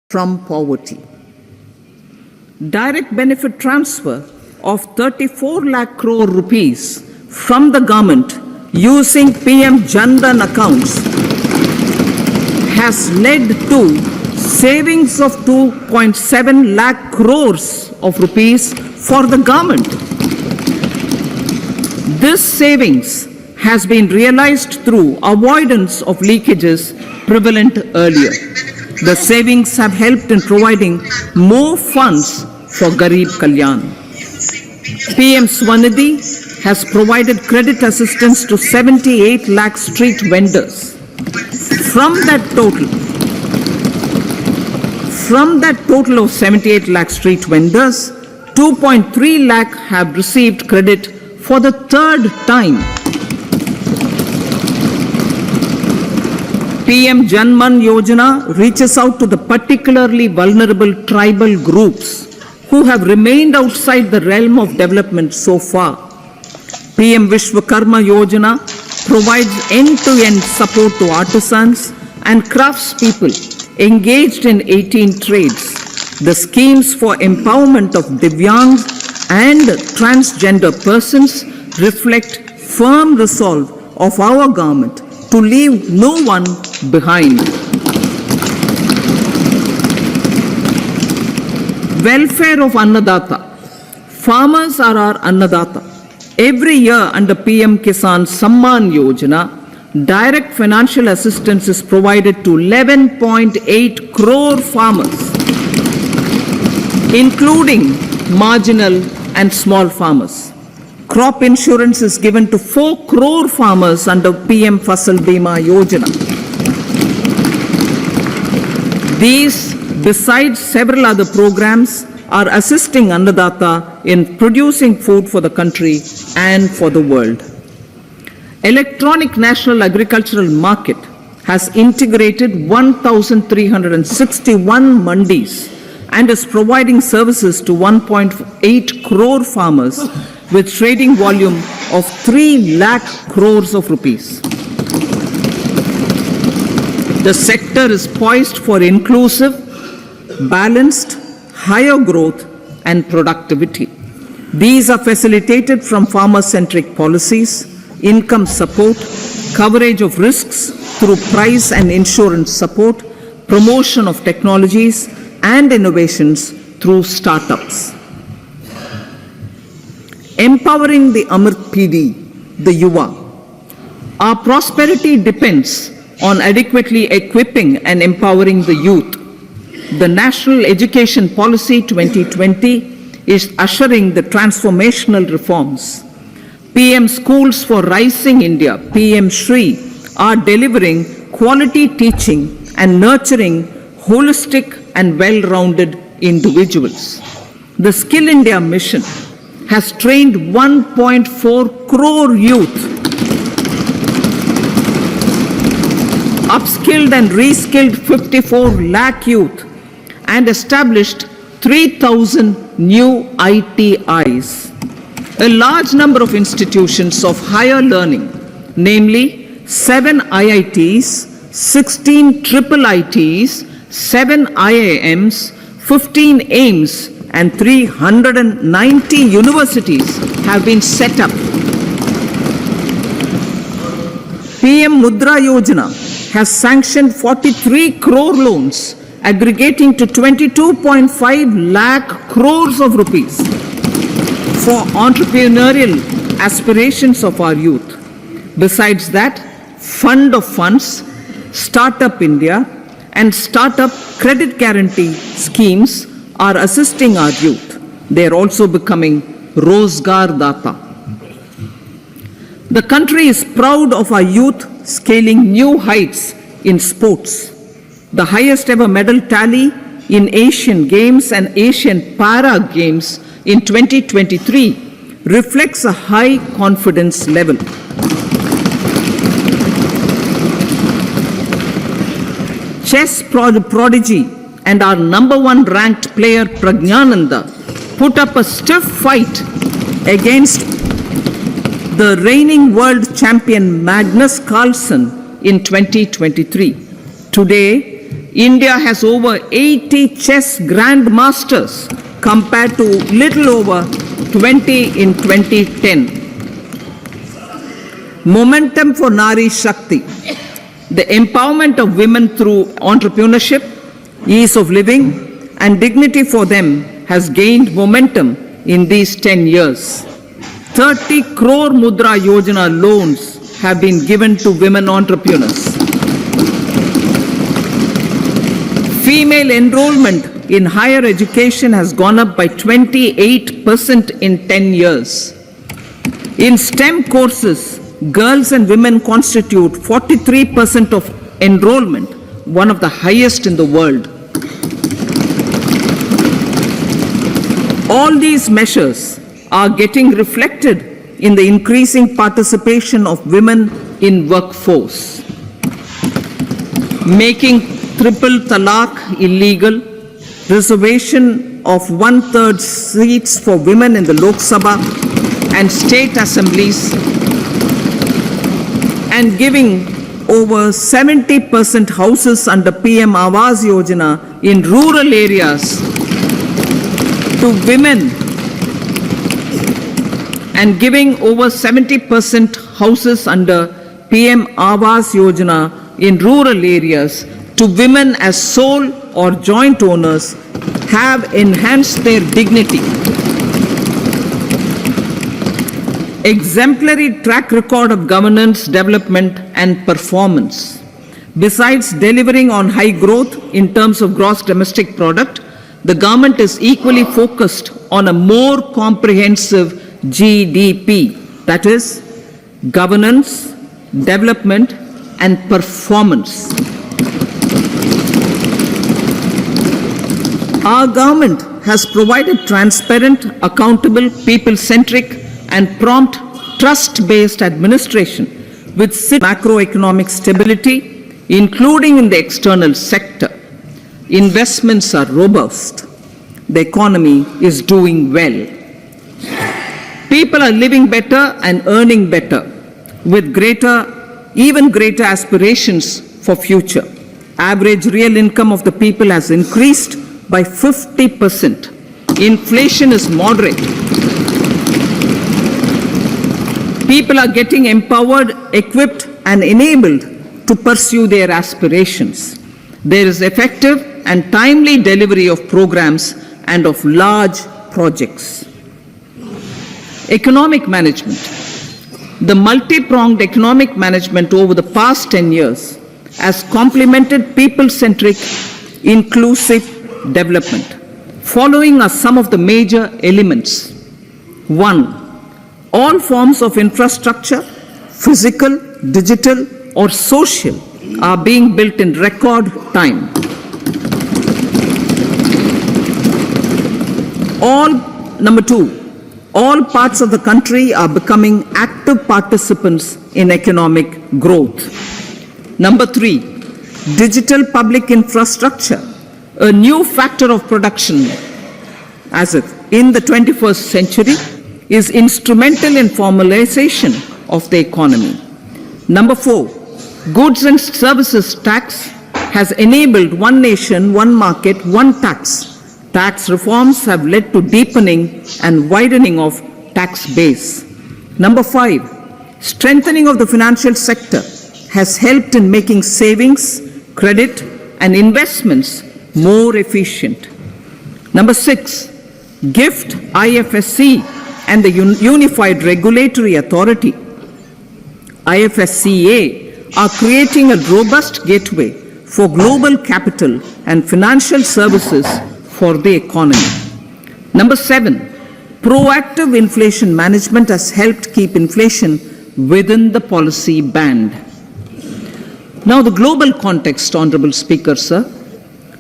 from poverty. Direct benefit transfer of 34 lakh crore rupees from the government using PM Jan Dhan accounts has led to savings of 2.7 lakh crores of rupees for the government. This savings has been realized through avoidance of leakages prevalent earlier. The savings have helped in providing more funds for Garib Kalyan. PM Swanidhi has provided credit assistance to 78 lakh street vendors. From that total of 78 lakh street vendors, 2.3 lakh have received credit for the third time. PM Jan Man Yojana reaches out to the particularly vulnerable tribal groups who have remained outside the realm of development so far. PM Vishwakarma Yojana provides end-to-end support to artisans and craftspeople engaged in 18 trades. The schemes for empowerment of Divyangs and transgender persons reflect firm resolve of our government to leave no one behind. Welfare of Annadata. Farmers are our Annadata. Every year under PM Kisan Samman Yojana, direct financial assistance is provided to 11.8 crore farmers, including marginal and small farmers. Crop insurance is given to 4 crore farmers under PM Fasal Bima Yojana. These, besides several other programs, are assisting Annadata in producing food for the country and for the world. Electronic National Agricultural Market has integrated 1,361 mandis and is providing services to 1.8 crore farmers with trading volume of 3 lakh crores of rupees. The sector is poised for inclusive, balanced, higher growth and productivity. These are facilitated from farmer-centric policies, income support, coverage of risks through price and insurance support, promotion of technologies and innovations through startups. Empowering the Amrit PD, the Yuva. Our prosperity depends on adequately equipping and empowering the youth. The National Education Policy 2020 is ushering the transformational reforms. PM Schools for Rising India, PM Shri, are delivering quality teaching and nurturing holistic and well-rounded individuals. The Skill India mission has trained 1.4 crore youth, upskilled and reskilled 54 lakh youth, and established 3,000 new ITIs. A large number of institutions of higher learning, namely 7 IITs, 16 triple ITs, 7 IIMs, 15 AIMS, and 390 universities have been set up. PM Mudra Yojana has sanctioned 43 crore loans aggregating to 22.5 lakh crores of rupees for entrepreneurial aspirations of our youth. Besides that, Fund of Funds, Startup India, and Startup Credit Guarantee schemes are assisting our youth. They are also becoming Rozgar Data. The country is proud of our youth scaling new heights in sports. The highest ever medal tally in Asian Games and Asian Para Games in 2023 reflects a high confidence level. Chess prodigy and our #1 ranked player Pragnananda put up a stiff fight against the reigning world champion Magnus Carlsen in 2023. Today, India has over 80 chess grandmasters compared to little over 20 in 2010. Momentum for Nari Shakti. The empowerment of women through entrepreneurship, ease of living, and dignity for them has gained momentum in these 10 years. 30 crore Mudra Yojana loans have been given to women entrepreneurs. Female enrollment in higher education has gone up by 28% in 10 years. In STEM courses, girls and women constitute 43% of enrollment, one of the highest in the world. All these measures are getting reflected in the increasing participation of women in workforce. Making triple talaq illegal, reservation of 1/3 seats for women in the Lok Sabha and state assemblies, and giving over 70% houses under PM Awas Yojana in rural areas to women, and giving over 70% houses under PM Awas Yojana in rural areas to women as sole or joint owners have enhanced their dignity. Exemplary track record of governance, development, and performance. Besides delivering on high growth in terms of gross domestic product, the government is equally focused on a more comprehensive GDP, that is, governance, development, and performance. Our government has provided transparent, accountable, people-centric, and prompt, trust-based administration with macroeconomic stability, including in the external sector. Investments are robust. The economy is doing well. People are living better and earning better with even greater aspirations for future. Average real income of the people has increased by 50%. Inflation is moderate. People are getting empowered, equipped, and enabled to pursue their aspirations. There is effective and timely delivery of programs and of large projects. Economic management. The multi-pronged economic management over the past 10 years has complemented people-centric, inclusive development. Following are some of the major elements. 1. All forms of infrastructure, physical, digital, or social, are being built in record time. Number 2, all parts of the country are becoming active participants in economic growth. Number 3, digital public infrastructure, a new factor of production as if in the 21st century, is instrumental in formalization of the economy. Number 4, goods and services tax has enabled one nation, one market, one tax. Tax reforms have led to deepening and widening of tax base. Number 5, strengthening of the financial sector has helped in making savings, credit, and investments more efficient. Number 6, GIFT, IFSC, and the Unified Regulatory Authority, IFSCA, are creating a robust gateway for global capital and financial services for the economy. Number 7, proactive inflation management has helped keep inflation within the policy band. Now the global context, Honorable Speaker, sir.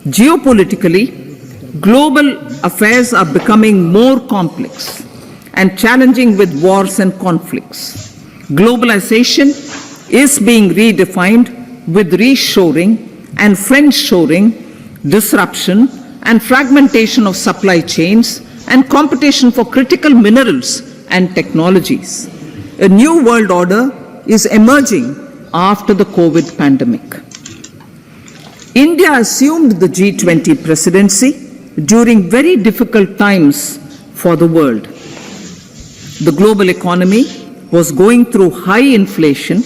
Geopolitically, global affairs are becoming more complex and challenging with wars and conflicts. Globalization is being redefined with reshoring and friendshoring, disruption and fragmentation of supply chains and competition for critical minerals and technologies. A new world order is emerging after the COVID pandemic. India assumed the G20 presidency during very difficult times for the world. The global economy was going through high inflation,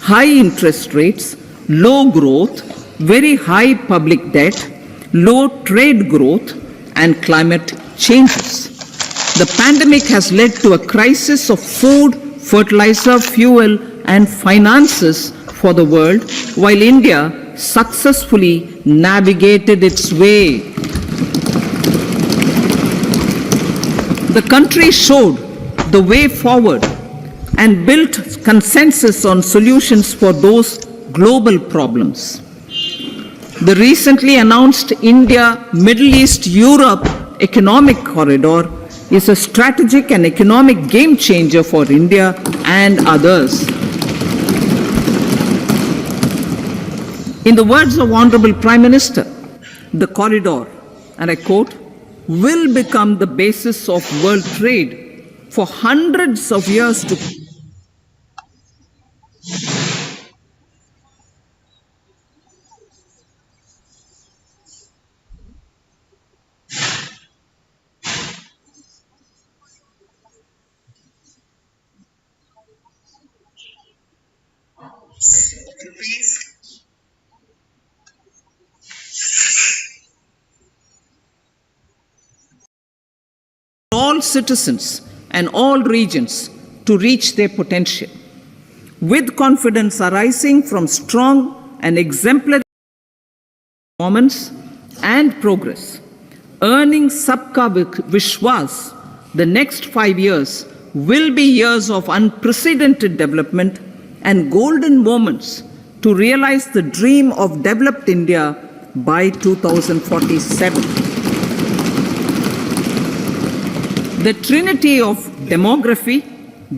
high interest rates, low growth, very high public debt, low trade growth, and climate changes. The pandemic has led to a crisis of food, fertilizer, fuel, and finances for the world, while India successfully navigated its way. The country showed the way forward and built consensus on solutions for those global problems. The recently announced India-Middle East-Europe economic corridor is a strategic and economic game changer for India and others. In the words of Honorable Prime Minister, the corridor, and I quote, will become the basis of world trade for hundreds of years to come. All citizens and all regions to reach their potential, with confidence arising from strong and exemplary performance and progress. Earning Sabka Vishwas, the next 5 years will be years of unprecedented development and golden moments to realize the dream of developed India by 2047. The trinity of demography,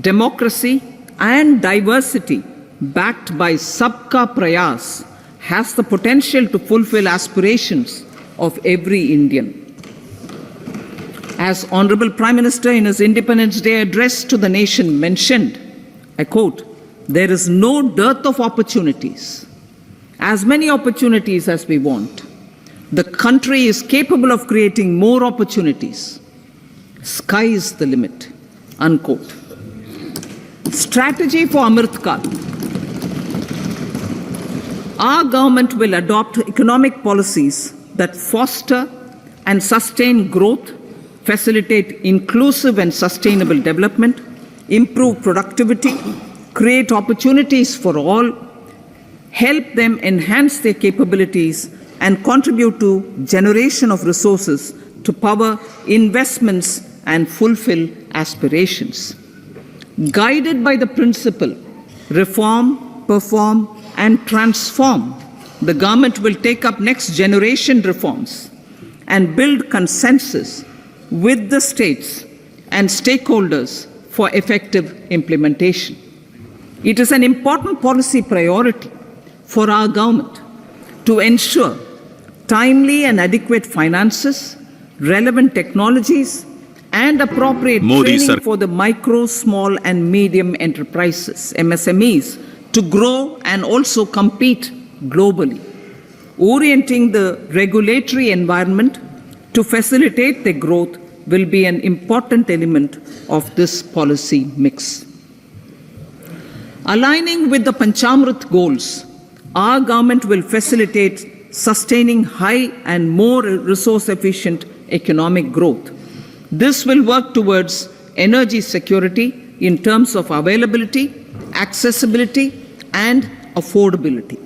democracy, and diversity, backed by Sabka Prayas, has the potential to fulfill aspirations of every Indian. As Honorable Prime Minister in his Independence Day address to the nation mentioned, I quote, "There is no dearth of opportunities, as many opportunities as we want. The country is capable of creating more opportunities. Sky is the limit," unquote. Strategy for Amrit Kal. Our government will adopt economic policies that foster and sustain growth, facilitate inclusive and sustainable development, improve productivity, create opportunities for all, help them enhance their capabilities, and contribute to generation of resources to power investments and fulfill aspirations. Guided by the principle, reform, perform, and transform, the government will take up next generation reforms and build consensus with the states and stakeholders for effective implementation. It is an important policy priority for our government to ensure timely and adequate finances, relevant technologies, and appropriate training for the micro, small, and medium enterprises, MSMEs, to grow and also compete globally. Orienting the regulatory environment to facilitate their growth will be an important element of this policy mix. Aligning with the Panchamrit goals, our government will facilitate sustaining high and more resource-efficient economic growth. This will work towards energy security in terms of availability, accessibility, and affordability.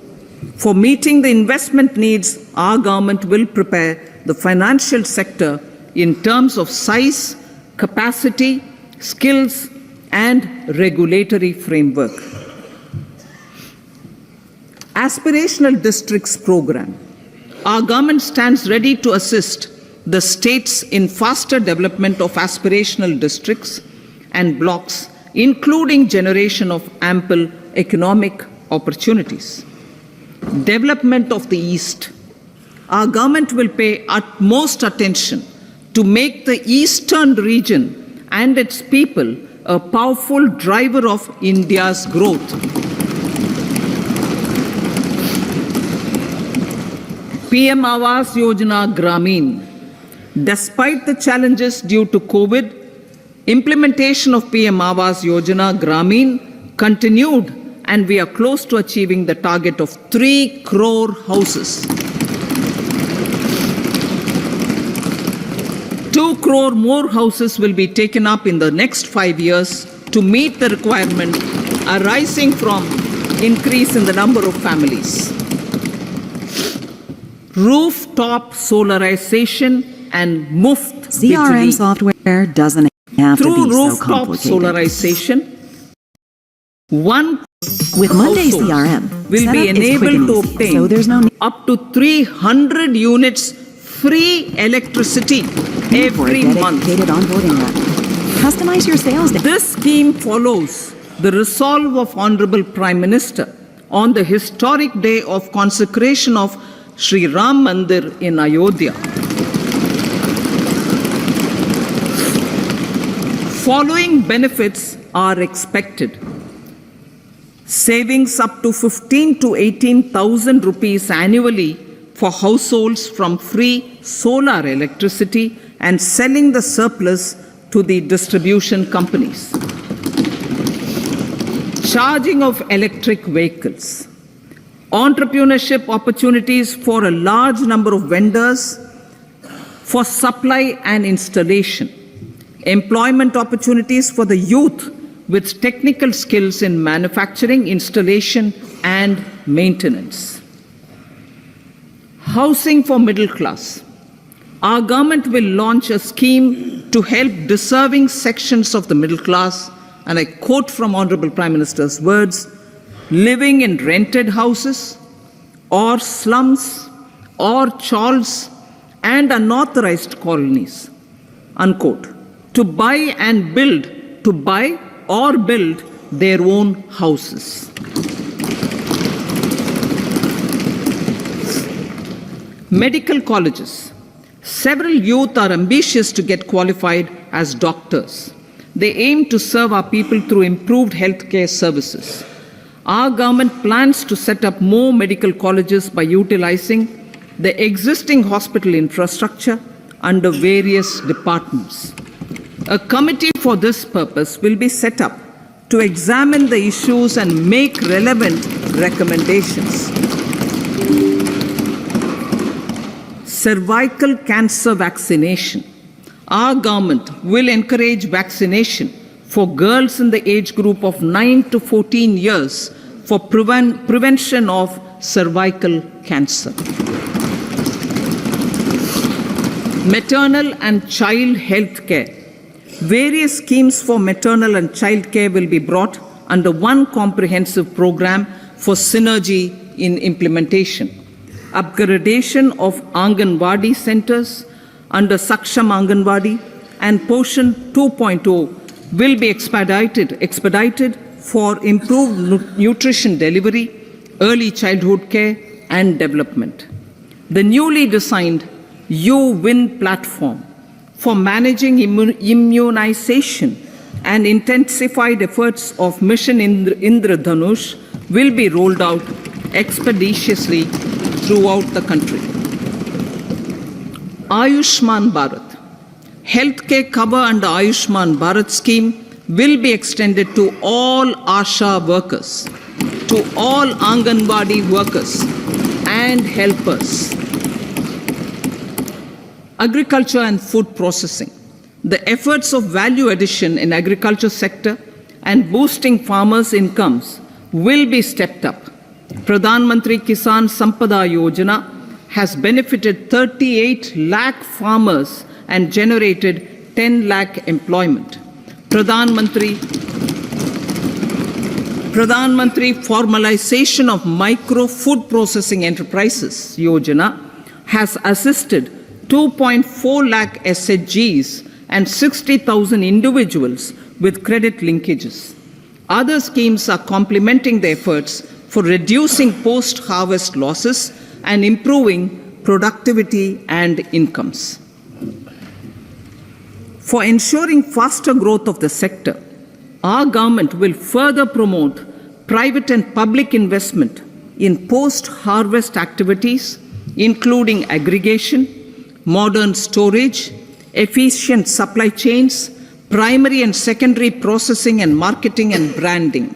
For meeting the investment needs, our government will prepare the financial sector in terms of size, capacity, skills, and regulatory framework. Aspirational Districts Program. Our government stands ready to assist the states in faster development of aspirational districts and blocks, including generation of ample economic opportunities. Development of the East. Our government will pay utmost attention to make the eastern region and its people a powerful driver of India's growth. PM Awas Yojana Gramin. Despite the challenges due to COVID, implementation of PM Awas Yojana Gramin continued, and we are close to achieving the target of 3 crore houses. 2 crore more houses will be taken up in the next 5 years to meet the requirement arising from increase in the number of families. Rooftop solarization and muft CRM software doesn't have to through be so rooftop complicated. solarization, one With Monday household CRM, will be setup is quick enabled and to easy, obtain so there's no need up to 300 units free electricity for a every month. dedicated onboarding rep. Customize your sales day. This scheme follows the resolve of Honorable Prime Minister on the historic day of consecration of Sri Ram Mandir in Ayodhya. Following benefits are expected. Savings up to 15 to 18,000 rupees annually for households from free solar electricity and selling the surplus to the distribution companies. Charging of electric vehicles. Entrepreneurship opportunities for a large number of vendors for supply and installation. Employment opportunities for the youth with technical skills in manufacturing, installation, and maintenance. Housing for middle class. Our government will launch a scheme to help deserving sections of the middle class, and I quote from Honorable Prime Minister's words, living in rented houses or slums or chawls and unauthorized colonies, unquote, to buy or build their own houses. Medical colleges. Several youth are ambitious to get qualified as doctors. They aim to serve our people through improved healthcare services. Our government plans to set up more medical colleges by utilizing the existing hospital infrastructure under various departments. A committee for this purpose will be set up to examine the issues and make relevant recommendations. Cervical cancer vaccination. Our government will encourage vaccination for girls in the age group of 9 to 14 years for prevention of cervical cancer. Maternal and child health care. Various schemes for maternal and child care will be brought under one comprehensive program for synergy in implementation. Upgradation of Anganwadi centers under Saksham Anganwadi and Poshan 2.0 will be expedited for improved nutrition delivery, early childhood care and development. The newly designed You-Win platform for managing immunization and intensified efforts of Mission Indradhanush will be rolled out expeditiously throughout the country. Ayushman Bharat. Healthcare cover under Ayushman Bharat scheme will be extended to all ASHA workers, to all Anganwadi workers and helpers. Agriculture and food processing. The efforts of value addition in agriculture sector and boosting farmers' incomes will be stepped up. Pradhan Mantri Kisan Sampada Yojana has benefited 38 lakh farmers and generated 10 lakh employment. Pradhan Mantri Formalization of Micro Food Processing Enterprises Yojana has assisted 2.4 lakh SHGs and 60,000 individuals with credit linkages. Other schemes are complementing the efforts for reducing post-harvest losses and improving productivity and incomes. For ensuring faster growth of the sector, our government will further promote private and public investment in post-harvest activities, including aggregation, modern storage, efficient supply chains, primary and secondary processing and marketing and branding.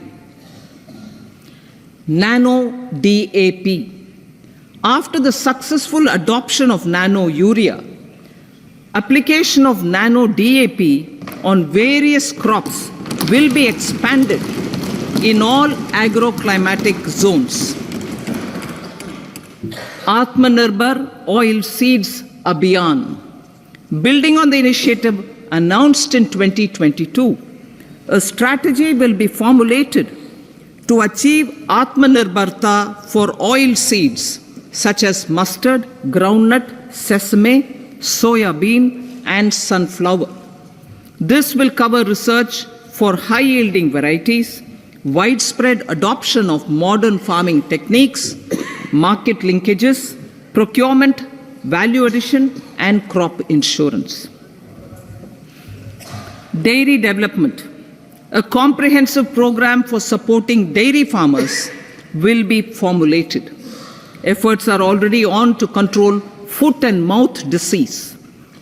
Nano DAP. After the successful adoption of nano urea, application of nano DAP on various crops will be expanded in all agroclimatic zones. Atmanirbhar Oil Seeds Abhiyan. Building on the initiative announced in 2022, a strategy will be formulated to achieve Atmanirbharta for oil seeds such as mustard, groundnut, sesame, soya bean, and sunflower. This will cover research for high-yielding varieties, widespread adoption of modern farming techniques, market linkages, procurement, value addition, and crop insurance. Dairy development. A comprehensive program for supporting dairy farmers will be formulated. Efforts are already on to control foot and mouth disease.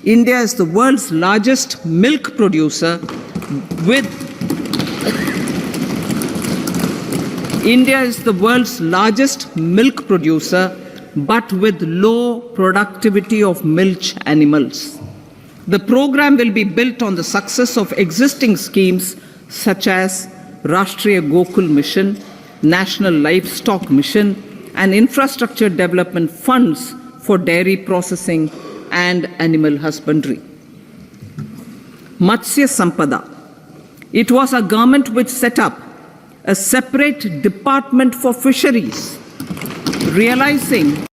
India is the world's largest milk producer with India is the world's largest milk producer, but with low productivity of milch animals. The program will be built on the success of existing schemes such as Rashtriya Gokul Mission, National Livestock Mission, and infrastructure development funds for dairy processing and animal husbandry. Matsya Sampada. It was our government which set up a separate department for fisheries, realizing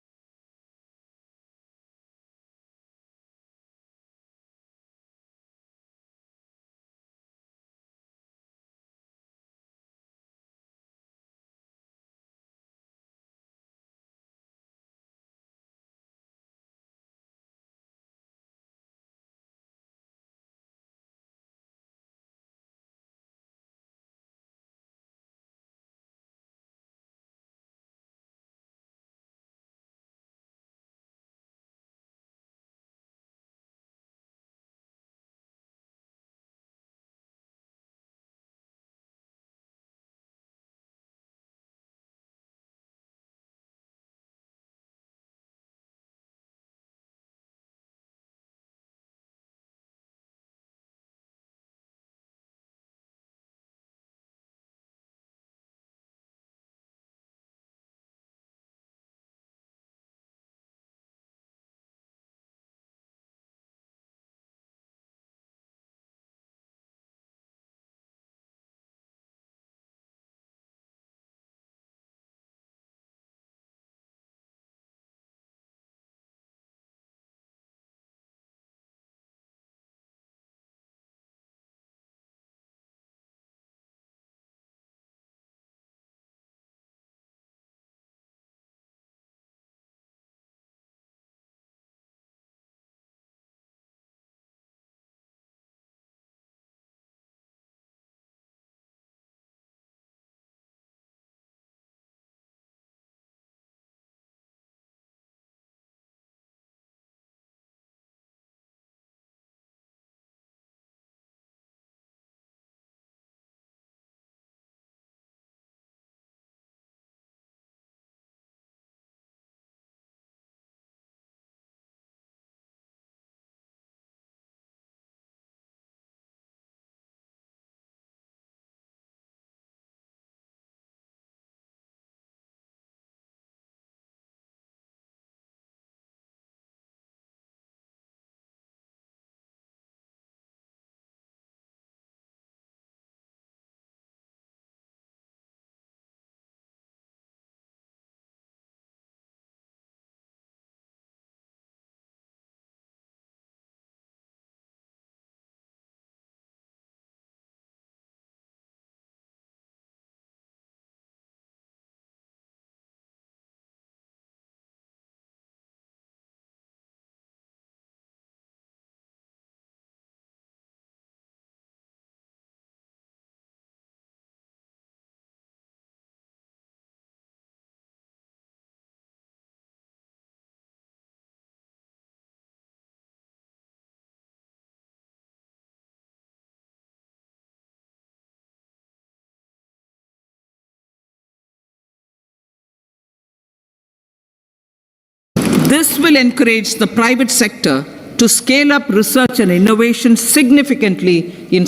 This will encourage the private sector to scale up research and innovation significantly in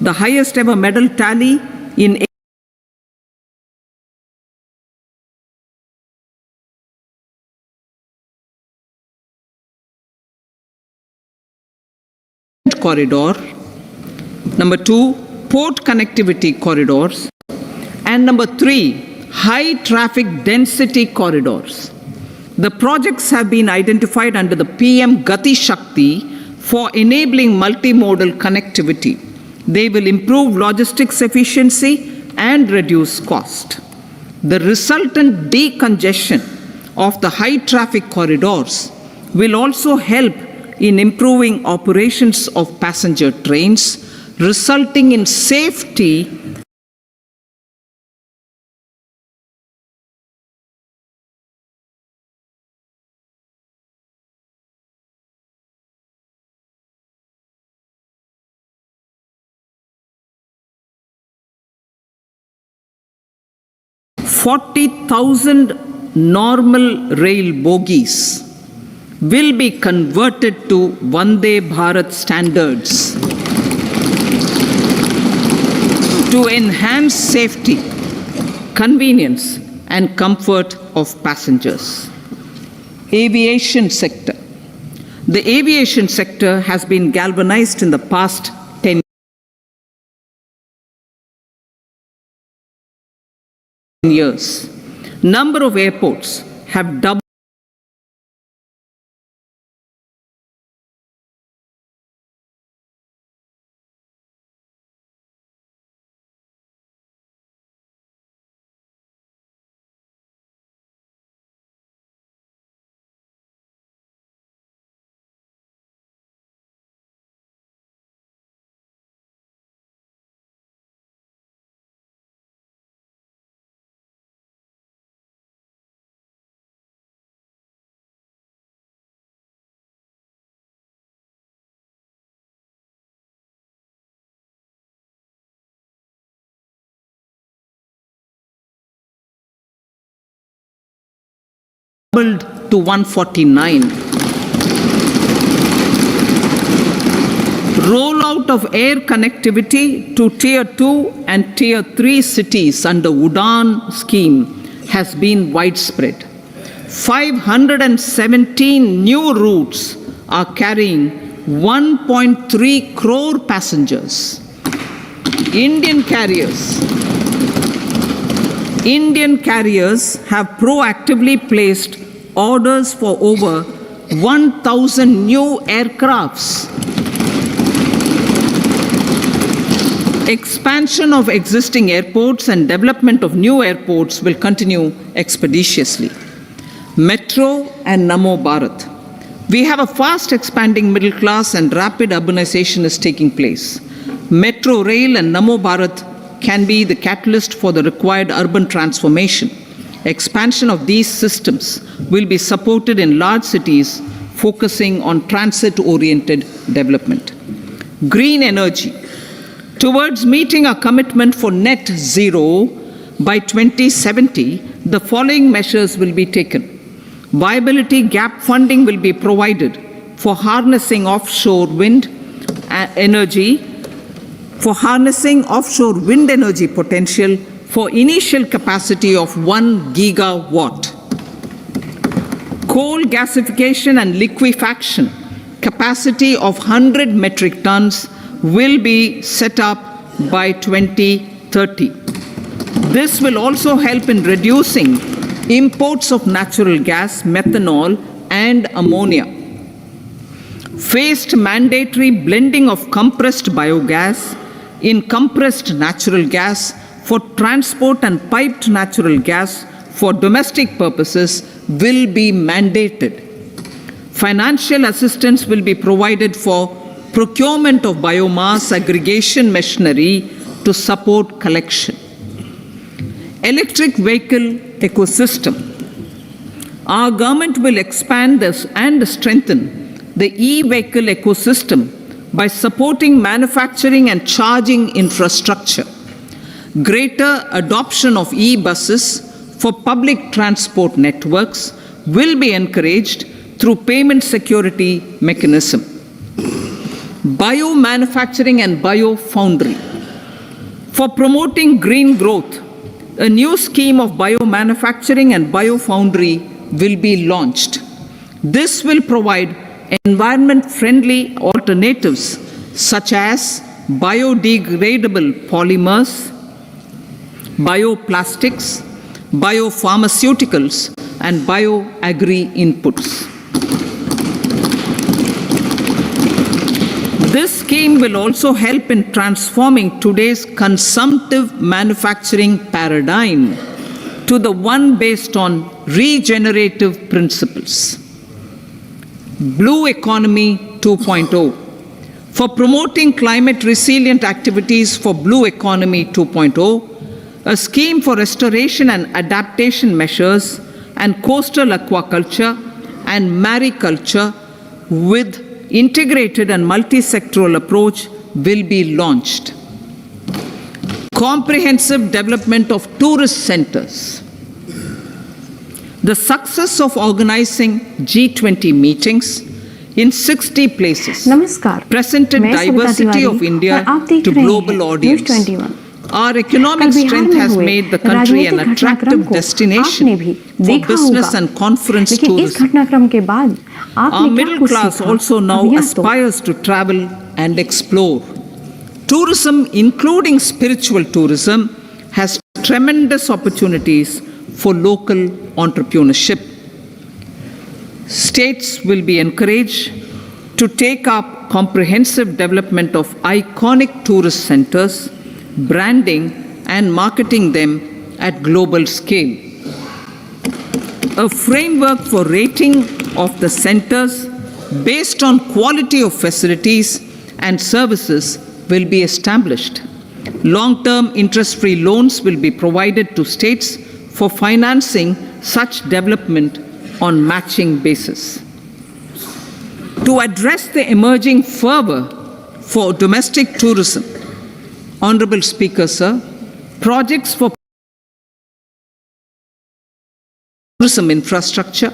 the highest ever medal tally in corridor. Number 2, port connectivity corridors. And number 3, high traffic density corridors. The projects have been identified under the PM Gati Shakti for enabling multimodal connectivity. They will improve logistics efficiency and reduce cost. The resultant decongestion of the high traffic corridors will also help in improving operations of passenger trains, resulting in safety $40,000 normal rail bogies will be converted to Vande Bharat standards to enhance safety, convenience, and comfort of passengers. Aviation sector. The aviation sector has been galvanized in the past 10 years. Number of airports have doubled to 149. Rollout of air connectivity to Tier 2 and Tier 3 cities under Udan scheme has been widespread. 517 new routes are carrying 1.3 crore passengers. Indian carriers have proactively placed orders for over 1,000 new aircrafts. Expansion of existing airports and development of new airports will continue expeditiously. Metro and Namo Bharat. We have a fast expanding middle class and rapid urbanization is taking place. Metro rail and Namo Bharat can be the catalyst for the required urban transformation. Expansion of these systems will be supported in large cities, focusing on transit-oriented development. Green energy. Towards meeting our commitment for net zero by 2070, the following measures will be taken. Viability gap funding will be provided for harnessing offshore wind energy potential for initial capacity of 1 gigawatt. Coal gasification and liquefaction capacity of 100 metric tons will be set up by 2030. This will also help in reducing imports of natural gas, methanol, and ammonia. Phased mandatory blending of compressed biogas in compressed natural gas for transport and piped natural gas for domestic purposes will be mandated. Financial assistance will be provided for procurement of biomass aggregation machinery to support collection. Electric vehicle ecosystem. Our government will expand this and strengthen the e-vehicle ecosystem by supporting manufacturing and charging infrastructure. Greater adoption of e-buses for public transport networks will be encouraged through payment security mechanism. Biomanufacturing and biofoundry. For promoting green growth, a new scheme of biomanufacturing and biofoundry will be launched. This will provide environment-friendly alternatives such as biodegradable polymers, bioplastics, biopharmaceuticals, and bioagri inputs. This scheme will also help in transforming today's consumptive manufacturing paradigm to the one based on regenerative principles. Blue Economy 2.0. For promoting climate resilient activities for Blue Economy 2.0, a scheme for restoration and adaptation measures and coastal aquaculture and mariculture with integrated and multi-sectoral approach will be launched. Comprehensive development of tourist centers. The success of organizing G20 meetings in 60 places नमस्कार, presented मैं Savita diversity Tiwari of India और आप देख to रहे हैं global news audience. 21। Our economic कल Bihar strength में has हुए made the country an राजनीतिक attractive घटनाक्रम को destination आपने भी for देखा business होगा। and conference लेकिन इस tourism. घटनाक्रम के बाद Our आपने क्या middle कुछ class सीखा? also now अब यह तो aspires to travel and explore. Tourism, including spiritual tourism, has tremendous opportunities for local entrepreneurship. States will be encouraged to take up comprehensive development of iconic tourist centers, branding and marketing them at global scale. A framework for rating of the centers based on quality of facilities and services will be established. Long-term interest-free loans will be provided to states for financing such development on matching basis. To address the emerging fervor for domestic tourism, Honorable Speaker, sir, projects for tourism infrastructure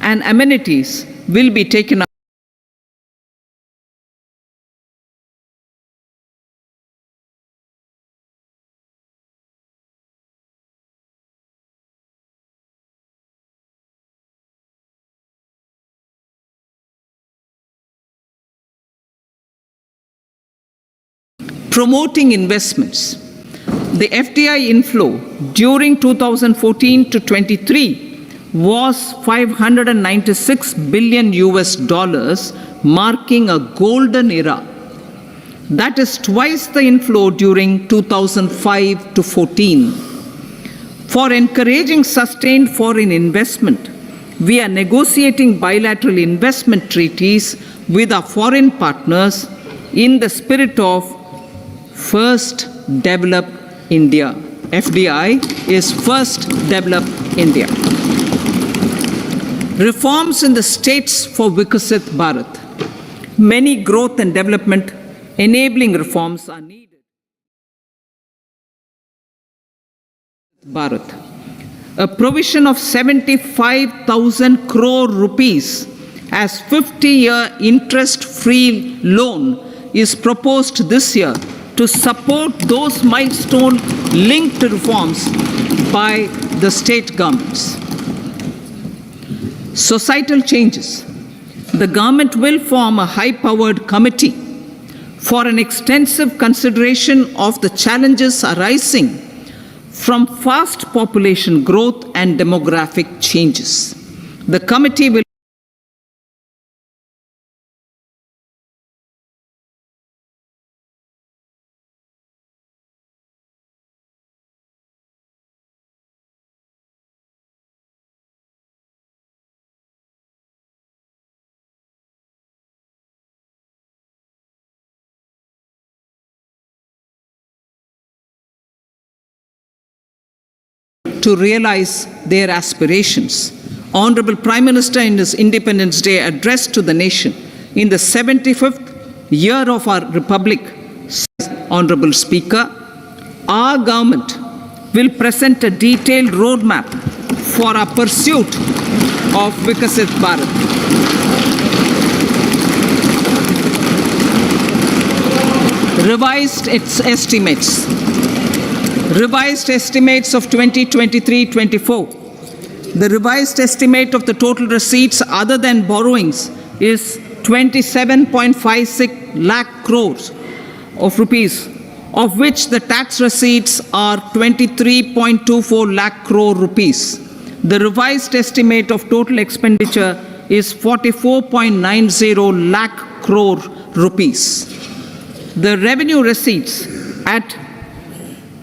and amenities will be taken up. Promoting investments. The FDI inflow during 2014 to 23 was $596 billion US, marking a golden era. That is twice the inflow during 2005 to 14. For encouraging sustained foreign investment, we are negotiating bilateral investment treaties with our foreign partners in the spirit of First Develop India. FDI is First Develop India. Reforms in the states for Vikasit Bharat. Many growth and development enabling reforms are needed. Bharat. A provision of 75,000 crore rupees as 50-year interest-free loan is proposed this year to support those milestone-linked reforms by the state governments. Societal changes. The government will form a high-powered committee for an extensive consideration of the challenges arising from fast population growth and demographic changes. The committee will to realize their aspirations. Honorable Prime Minister, in his Independence Day address to the nation in the 75th year of our Republic, says, Honorable Speaker, our government will present a detailed roadmap for our pursuit of Vikasit Bharat. Revised estimates of 2023-24. The revised estimate of the total receipts other than borrowings is 27.56 lakh crores of rupees, of which the tax receipts are 23.24 lakh crore rupees. The revised estimate of total expenditure is 44.90 lakh crore rupees. The revenue receipts at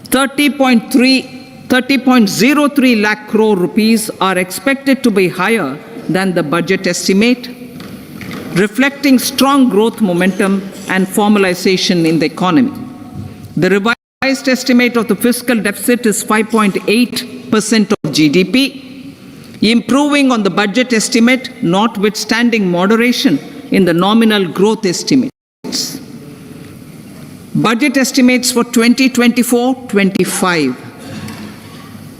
30.03 lakh crore rupees are expected to be higher than the budget estimate, reflecting strong growth momentum and formalization in the economy. The revised estimate of the fiscal deficit is 5.8% of GDP, improving on the budget estimate, notwithstanding moderation in the nominal growth estimates. Budget estimates for 2024-25.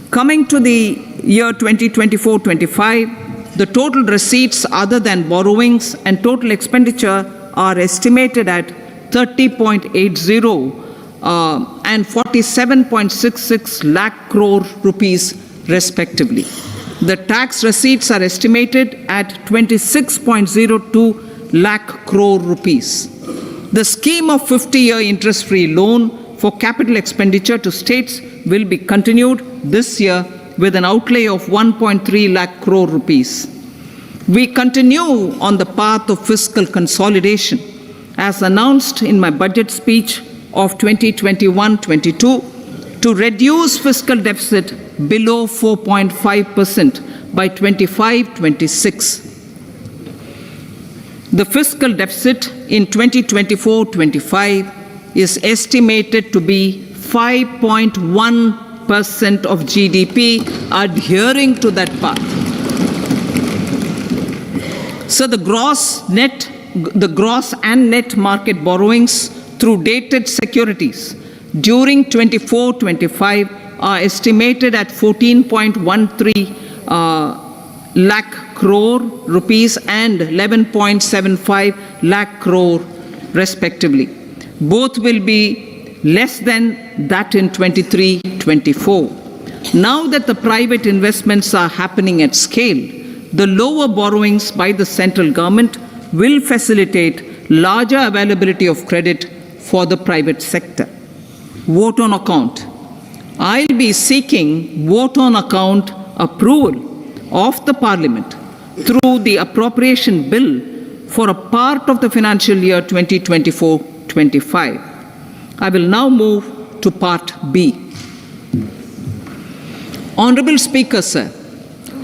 Coming to the year 2024-25, the total receipts other than borrowings and total expenditure are estimated at 30.80 and 47.66 lakh crore rupees respectively. The tax receipts are estimated at 26.02 lakh crore rupees. The scheme of 50-year interest-free loan for capital expenditure to states will be continued this year with an outlay of 1.3 lakh crore rupees. We continue on the path of fiscal consolidation, as announced in my budget speech of 2021-22, to reduce fiscal deficit below 4.5% by 25-26. The fiscal deficit in 2024-25 is estimated to be 5.1% of GDP, adhering to that path. So the gross and net market borrowings through dated securities during 24-25 are estimated at 14.13 lakh crore rupees and 11.75 lakh crore respectively. Both will be less than that in 23-24. Now that the private investments are happening at scale, the lower borrowings by the central government will facilitate larger availability of credit for the private sector. Vote on account. I'll be seeking vote on account approval of the Parliament through the appropriation bill for a part of the financial year 2024-25. I will now move to Part B. Honorable Speaker, sir,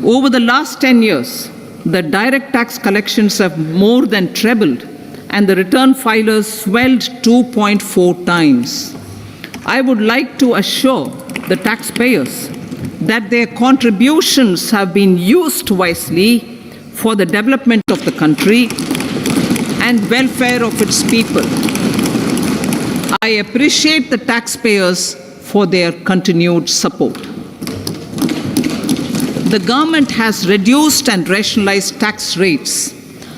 over the last 10 years, the direct tax collections have more than trebled and the return filers swelled 2.4 times. I would like to assure the taxpayers that their contributions have been used wisely for the development of the country and welfare of its people. I appreciate the taxpayers for their continued support. The government has reduced and rationalized tax rates.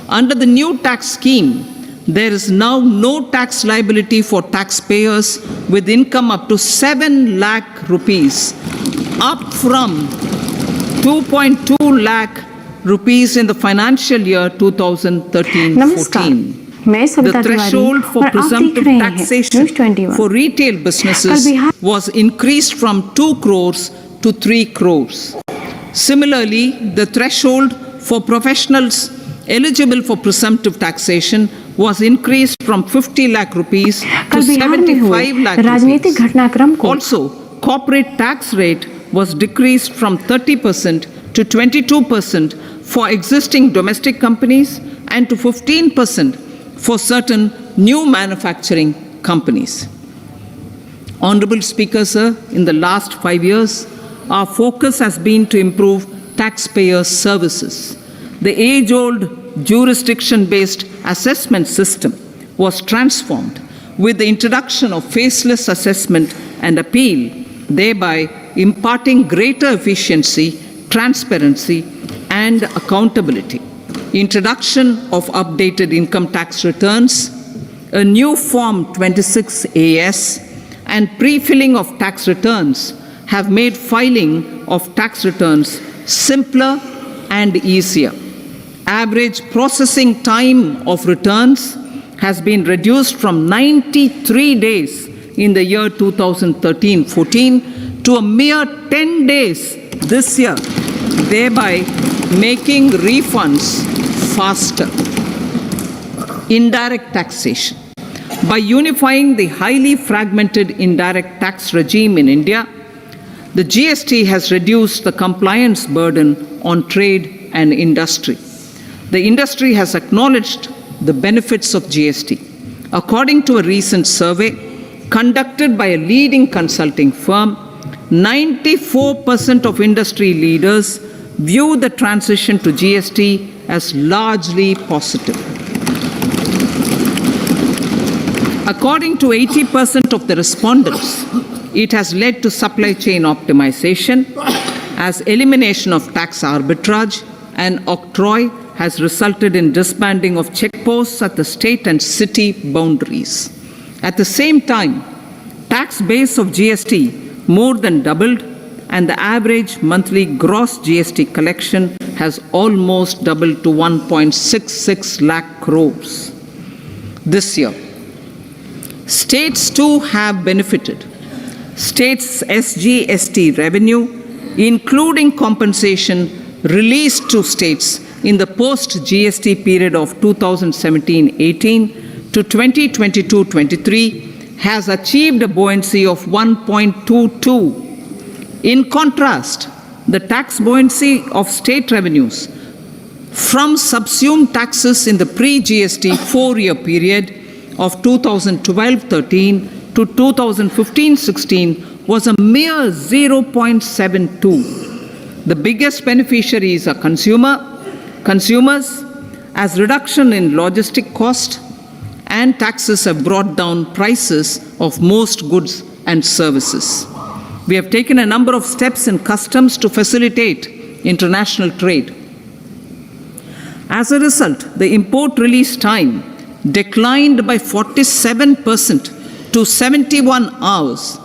Under the new tax scheme, there is now no tax liability for taxpayers with income up to 7 lakh rupees, up from 2.2 lakh rupees in the financial year 2013-14. नमस्कार, मैं Savita The Tiwari threshold for और आप देख presumptive रहे हैं taxation news 21। for retail businesses कल Bihar was increased from 2 crores to 3 crores. Similarly, the threshold for professionals eligible for presumptive taxation was increased from 50 lakh rupees to कल बिहार में हुए 75 lakh राजनीतिक rupees. घटनाक्रम को Also, corporate tax rate was decreased from 30% to 22% for existing domestic companies and to 15% for certain new manufacturing companies. Honorable Speaker, sir, in the last 5 years, our focus has been to improve taxpayer services. The age-old jurisdiction-based assessment system was transformed with the introduction of faceless assessment and appeal, thereby imparting greater efficiency, transparency, and accountability. Introduction of updated income tax returns, a new Form 26AS, and pre-filling of tax returns have made filing of tax returns simpler and easier. Average processing time of returns has been reduced from 93 days in the year 2013-14 to a mere 10 days this year, thereby making refunds faster. Indirect taxation. By unifying the highly fragmented indirect tax regime in India, the GST has reduced the compliance burden on trade and industry. The industry has acknowledged the benefits of GST. According to a recent survey conducted by a leading consulting firm, 94% of industry leaders view the transition to GST as largely positive. According to 80% of the respondents, it has led to supply chain optimization, as elimination of tax arbitrage and octroi has resulted in disbanding of checkposts at the state and city boundaries. At the same time, tax base of GST more than doubled, and the average monthly gross GST collection has almost doubled to 1.66 lakh crores this year. States too have benefited. States' SGST revenue, including compensation released to states in the post-GST period of 2017-18 to 2022-23, has achieved a buoyancy of 1.22. In contrast, the tax buoyancy of state revenues from subsumed taxes in the pre-GST 4-year period of 2012-13 to 2015-16 was a mere 0.72. The biggest beneficiaries are consumers, as reduction in logistic cost and taxes have brought down prices of most goods and services. We have taken a number of steps in customs to facilitate international trade. As a result, the import release time declined by 47% to 71 hours